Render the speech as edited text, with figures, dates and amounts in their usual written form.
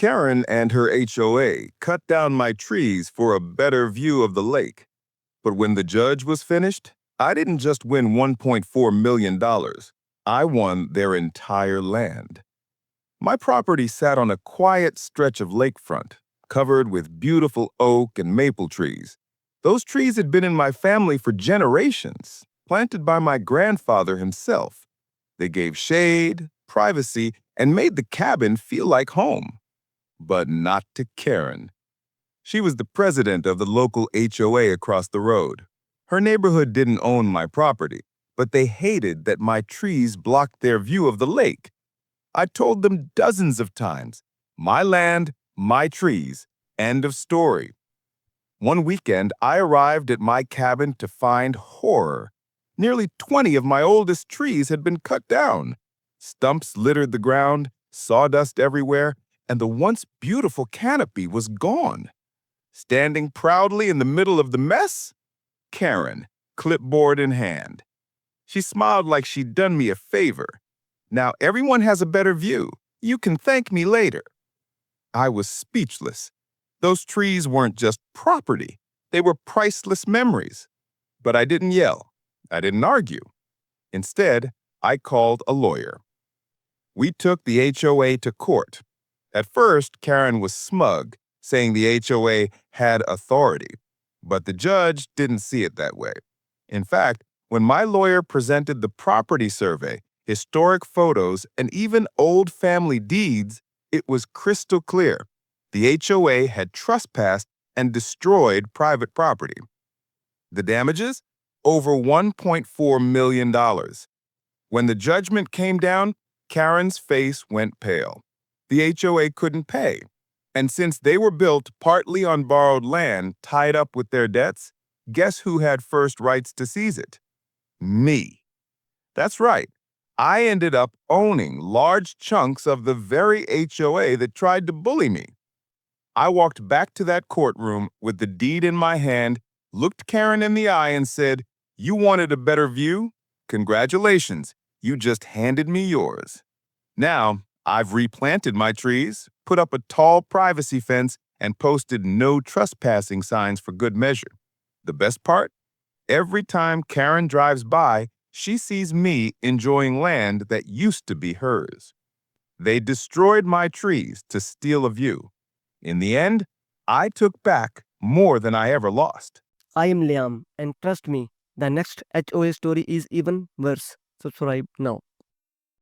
Karen and her HOA cut down my trees for a better view of the lake. But when the judge was finished, I didn't just win $1.4 million. I won their entire land. My property sat on a quiet stretch of lakefront, covered with beautiful oak and maple trees. Those trees had been in my family for generations, planted by my grandfather himself. They gave shade, privacy, and made the cabin feel like home. But not to Karen. She was the president of the local HOA across the road. Her neighborhood didn't own my property, but they hated that my trees blocked their view of the lake. I told them dozens of times, my land, my trees, end of story. One weekend, I arrived at my cabin to find horror. Nearly 20 of my oldest trees had been cut down. Stumps littered the ground, sawdust everywhere, and the once beautiful canopy was gone. Standing proudly in the middle of the mess, Karen, clipboard in hand. She smiled like she'd done me a favor. Now everyone has a better view. You can thank me later. I was speechless. Those trees weren't just property. They were priceless memories. But I didn't yell. I didn't argue. Instead, I called a lawyer. We took the HOA to court. At first, Karen was smug, saying the HOA had authority. But the judge didn't see it that way. In fact, when my lawyer presented the property survey, historic photos, and even old family deeds, it was crystal clear. The HOA had trespassed and destroyed private property. The damages? Over $1.4 million. When the judgment came down, Karen's face went pale. The HOA couldn't pay. And since they were built partly on borrowed land tied up with their debts, guess who had first rights to seize it? Me. That's right. I ended up owning large chunks of the very HOA that tried to bully me. I walked back to that courtroom with the deed in my hand, looked Karen in the eye and said, "You wanted a better view? Congratulations, you just handed me yours." Now, I've replanted my trees, put up a tall privacy fence, and posted no trespassing signs for good measure. The best part? Every time Karen drives by, she sees me enjoying land that used to be hers. They destroyed my trees to steal a view. In the end, I took back more than I ever lost. I am Liam, and trust me, the next HOA story is even worse. Subscribe now.